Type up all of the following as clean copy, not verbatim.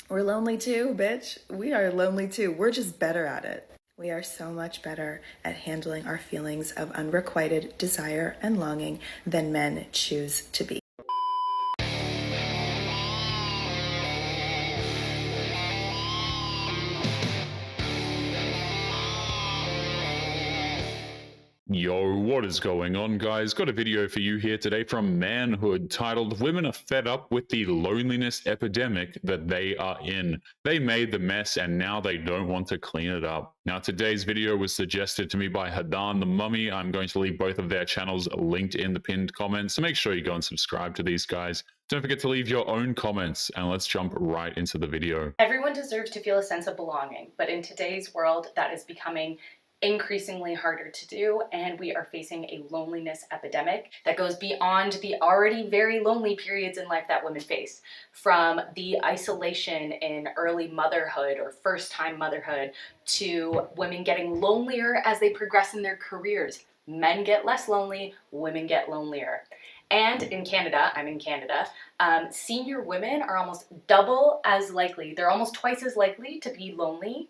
We're lonely too, bitch. We are lonely too. We're just better at it. We are so much better at handling our feelings of unrequited desire and longing than men choose to be. Yo, what is going on, guys? Got a video for you here today from Manhood titled "Women Are Fed Up with the Loneliness Epidemic That They Are In. They made the mess and now they don't want to clean it up." Now, today's video was suggested to me by Hadan the Mummy. I'm going to leave both of their channels linked in the pinned comments, so make sure you go and subscribe to these guys. Don't forget to leave your own comments, and let's jump right into the video. Everyone deserves to feel a sense of belonging, but in today's world, that is becoming increasingly harder to do, and we are facing a loneliness epidemic that goes beyond the already very lonely periods in life that women face. From the isolation in early motherhood or first-time motherhood to women getting lonelier as they progress in their careers. Men get less lonely, women get lonelier. And in Canada, I'm in Canada, senior women are almost double as likely, they're almost twice as likely to be lonely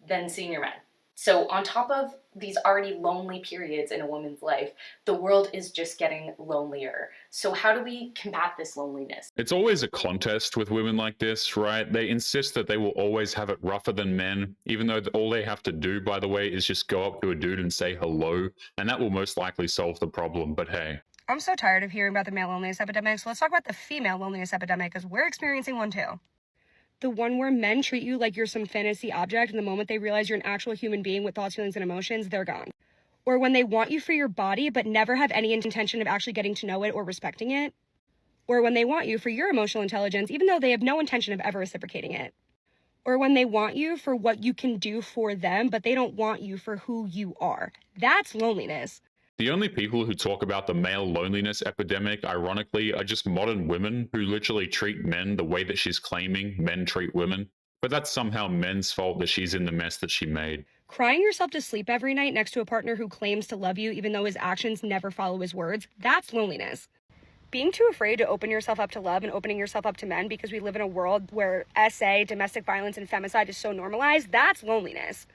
than senior men. So on top of these already lonely periods in a woman's life, the world is just getting lonelier. So how do we combat this loneliness? It's always a contest with women like this, right? They insist that they will always have it rougher than men, even though all they have to do, by the way, is just go up to a dude and say hello, and that will most likely solve the problem, but hey. I'm so tired of hearing about the male loneliness epidemic, so let's talk about the female loneliness epidemic, because we're experiencing one too. The one where men treat you like you're some fantasy object, and the moment they realize you're an actual human being with thoughts, feelings, and emotions, they're gone. Or when they want you for your body, but never have any intention of actually getting to know it or respecting it. Or when they want you for your emotional intelligence, even though they have no intention of ever reciprocating it. Or when they want you for what you can do for them, but they don't want you for who you are. That's loneliness. The only people who talk about the male loneliness epidemic, ironically, are just modern women who literally treat men the way that she's claiming men treat women. But that's somehow men's fault that she's in the mess that she made. Crying yourself to sleep every night next to a partner who claims to love you even though his actions never follow his words, that's loneliness. Being too afraid to open yourself up to love and opening yourself up to men because we live in a world where SA, domestic violence, and femicide is so normalized, that's loneliness.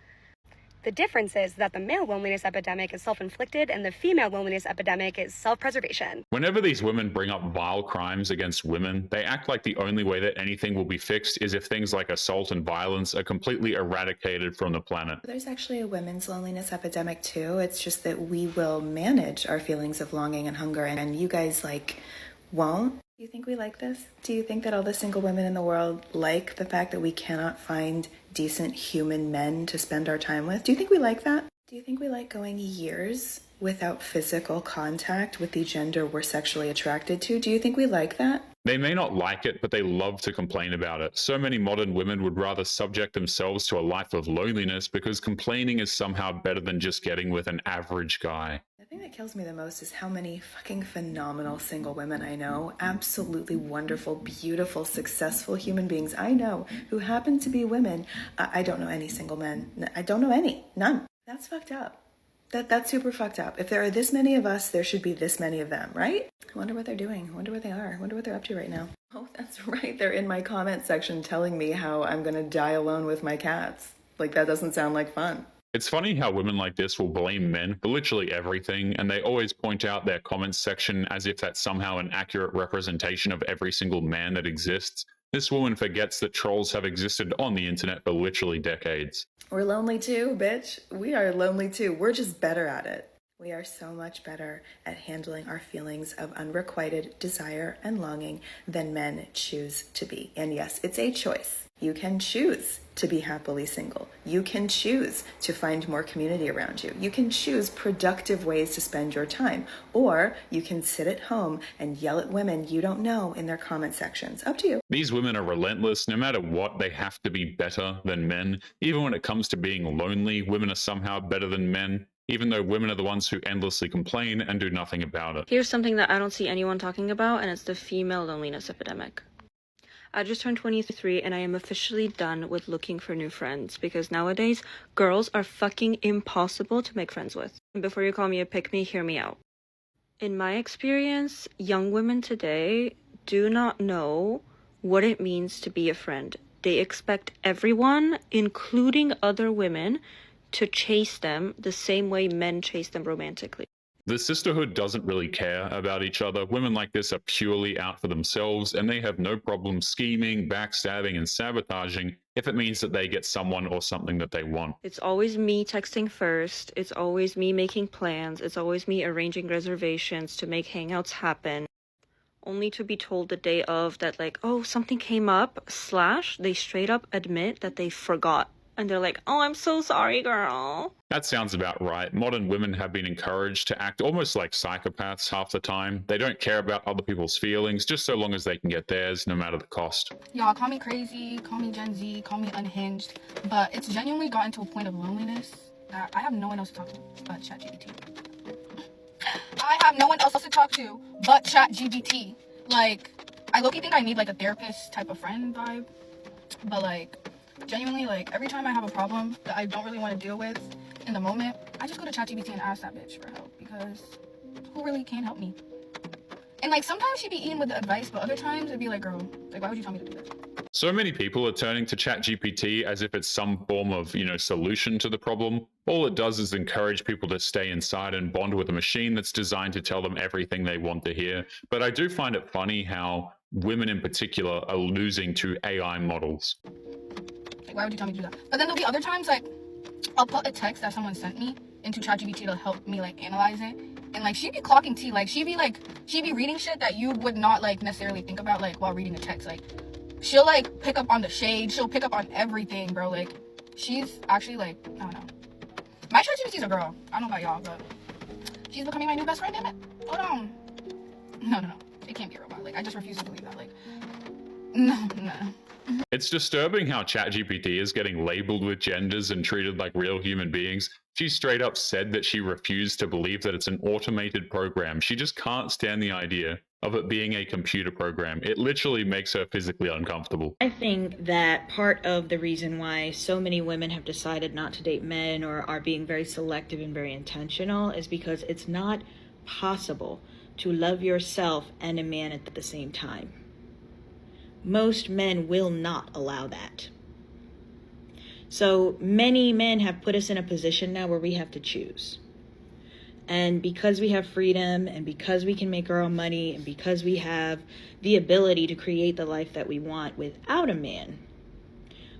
The difference is that the male loneliness epidemic is self-inflicted and the female loneliness epidemic is self-preservation. Whenever these women bring up vile crimes against women, they act like the only way that anything will be fixed is if things like assault and violence are completely eradicated from the planet. There's actually a women's loneliness epidemic too. It's just that we will manage our feelings of longing and hunger, and you guys won't. Do you think we like this? Do you think that all the single women in the world like the fact that we cannot find decent human men to spend our time with? Do you think we like that? Do you think we like going years without physical contact with the gender we're sexually attracted to? Do you think we like that? They may not like it, but they love to complain about it. So many modern women would rather subject themselves to a life of loneliness because complaining is somehow better than just getting with an average guy. The thing that kills me the most is how many fucking phenomenal single women I know, absolutely wonderful, beautiful, successful human beings I know who happen to be women. I don't know any single men. I don't know any. None. That's fucked up. That's super fucked up. If there are this many of us, there should be this many of them, right? I wonder what they're doing. I wonder where they are. I wonder what they're up to right now. Oh, that's right. They're in my comment section telling me how I'm gonna die alone with my cats. Like, that doesn't sound like fun. It's funny how women like this will blame men for literally everything, and they always point out their comments section as if that's somehow an accurate representation of every single man that exists. This woman forgets that trolls have existed on the internet for literally decades. We're lonely too, bitch. We are lonely too. We're just better at it. We are so much better at handling our feelings of unrequited desire and longing than men choose to be. And yes, it's a choice. You can choose to be happily single. You can choose to find more community around you. You can choose productive ways to spend your time. Or you can sit at home and yell at women you don't know in their comment sections. Up to you. These women are relentless. No matter what, they have to be better than men. Even when it comes to being lonely, women are somehow better than men, even though women are the ones who endlessly complain and do nothing about it. Here's something that I don't see anyone talking about, and it's the female loneliness epidemic. I just turned 23 and I am officially done with looking for new friends because nowadays girls are fucking impossible to make friends with. And before you call me a pick me, hear me out. In my experience, young women today do not know what it means to be a friend. They expect everyone, including other women, to chase them the same way men chase them romantically. The sisterhood doesn't really care about each other. Women like this are purely out for themselves, and they have no problem scheming, backstabbing, and sabotaging if it means that they get someone or something that they want. It's always me texting first. It's always me making plans. It's always me arranging reservations to make hangouts happen. Only to be told the day of that, like, oh, something came up, / they straight up admit that they forgot. And they're like, oh, I'm so sorry, girl. That sounds about right. Modern women have been encouraged to act almost like psychopaths half the time. They don't care about other people's feelings, just so long as they can get theirs, no matter the cost. Y'all, call me crazy, call me Gen Z, call me unhinged, but it's genuinely gotten to a point of loneliness that I have no one else to talk to but ChatGPT. I have no one else to talk to but ChatGPT. Like, I low-key think I need, like, a therapist type of friend vibe, but, like, genuinely, like, every time I have a problem that I don't really want to deal with in the moment, I just go to ChatGPT and ask that bitch for help, because who really can help me? And, like, sometimes she'd be eating with the advice, but other times it'd be like, girl, like, why would you tell me to do this? So many people are turning to ChatGPT as if it's some form of, solution to the problem. All it does is encourage people to stay inside and bond with a machine that's designed to tell them everything they want to hear. But I do find it funny how women in particular are losing to AI models. Like, why would you tell me to do that? But then there'll be other times, like, I'll put a text that someone sent me into ChatGPT to help me, like, analyze it. And, like, she'd be clocking tea. Like, she'd be reading shit that you would not, like, necessarily think about, like, while reading a text. Like, she'll, like, pick up on the shade. She'll pick up on everything, bro. Like, she's actually, like, I don't know. My ChatGPT's a girl. I don't know about y'all, but she's becoming my new best friend, damn it. Hold on. No. It can't be a robot. Like, I just refuse to believe that. Like, no. It's disturbing how ChatGPT is getting labeled with genders and treated like real human beings. She straight up said that she refused to believe that it's an automated program. She just can't stand the idea of it being a computer program. It literally makes her physically uncomfortable. I think that part of the reason why so many women have decided not to date men or are being very selective and very intentional is because it's not possible to love yourself and a man at the same time. Most men will not allow that. So many men have put us in a position now where we have to choose. And because we have freedom and because we can make our own money and because we have the ability to create the life that we want without a man,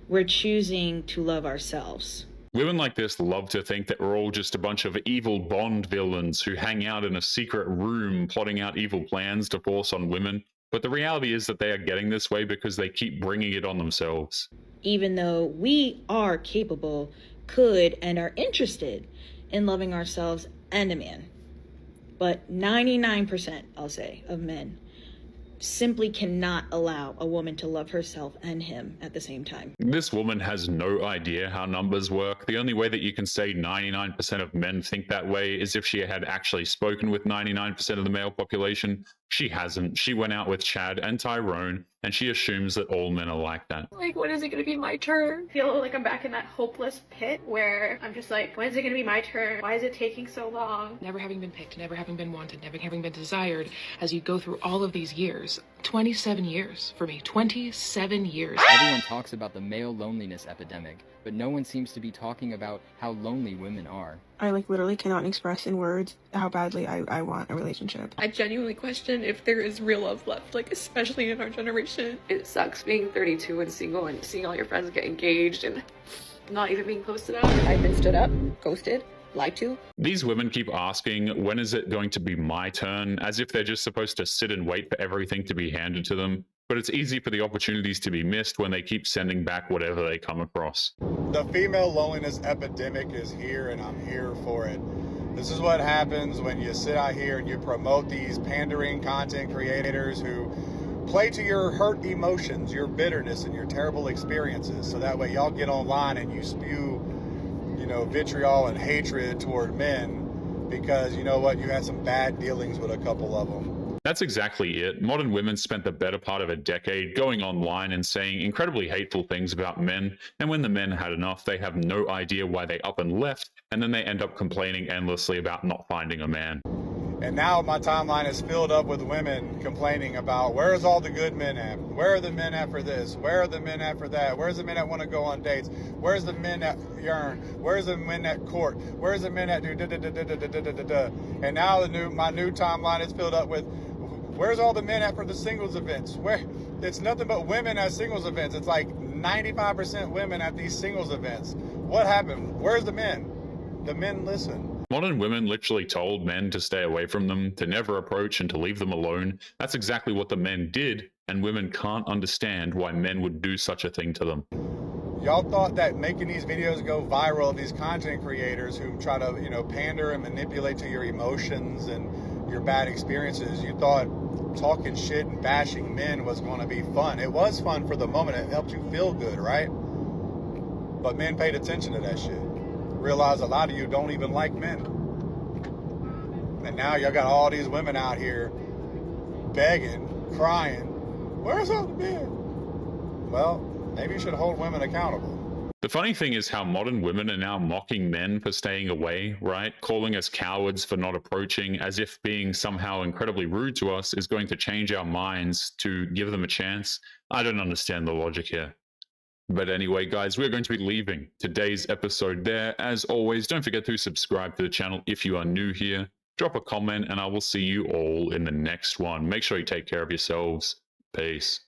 we're choosing to love ourselves. Women like this love to think that we're all just a bunch of evil Bond villains who hang out in a secret room plotting out evil plans to force on women. But the reality is that they are getting this way because they keep bringing it on themselves. Even though we are capable, could, and are interested in loving ourselves and a man. But 99%, I'll say, of men simply cannot allow a woman to love herself and him at the same time. This woman has no idea how numbers work. The only way that you can say 99% of men think that way is if she had actually spoken with 99% of the male population. She hasn't. She went out with Chad and Tyrone, and she assumes that all men are like that. Like, when is it gonna be my turn? I feel like I'm back in that hopeless pit where I'm just like, when is it gonna be my turn? Why is it taking so long? Never having been picked, never having been wanted, never having been desired, as you go through all of these years. 27 years for me. 27 years. Everyone talks about the male loneliness epidemic, but no one seems to be talking about how lonely women are. I literally cannot express in words how badly I want a relationship. I genuinely question if there is real love left, like, especially in our generation. It sucks being 32 and single and seeing all your friends get engaged and not even being posted out. I've been stood up, ghosted, lied to. These women keep asking, when is it going to be my turn? As if they're just supposed to sit and wait for everything to be handed to them. But it's easy for the opportunities to be missed when they keep sending back whatever they come across. The female loneliness epidemic is here, and I'm here for it. This is what happens when you sit out here and you promote these pandering content creators who play to your hurt emotions, your bitterness, and your terrible experiences. So that way y'all get online and you spew, vitriol and hatred toward men because, you know what, you had some bad dealings with a couple of them. That's exactly it. Modern women spent the better part of a decade going online and saying incredibly hateful things about men, and when the men had enough, they have no idea why they up and left, and then they end up complaining endlessly about not finding a man. And now my timeline is filled up with women complaining about, where's all the good men at? Where are the men at for this? Where are the men at for that? Where's the men that want to go on dates? Where's the men that yearn? Where's the men that court? Where's the men that do da da da da da da da da da? And now my new timeline is filled up with, where's all the men at for the singles events? Where it's nothing but women at singles events. It's like 95% women at these singles events. What happened? Where's the men? The men listen. Modern women literally told men to stay away from them, to never approach, and to leave them alone. That's exactly what the men did, and women can't understand why men would do such a thing to them. Y'all thought that making these videos go viral, these content creators who try to, pander and manipulate to your emotions and your bad experiences, you thought talking shit and bashing men was going to be fun. It was fun for the moment. It helped you feel good, right? But men paid attention to that shit. Realize a lot of you don't even like men. And now y'all got all these women out here begging, crying, where's all the men? Well, maybe you should hold women accountable. The funny thing is how modern women are now mocking men for staying away, right? Calling us cowards for not approaching, as if being somehow incredibly rude to us is going to change our minds to give them a chance. I don't understand the logic here. But anyway, guys, we're going to be leaving today's episode there. As always, don't forget to subscribe to the channel if you are new here. Drop a comment, and I will see you all in the next one. Make sure you take care of yourselves. Peace.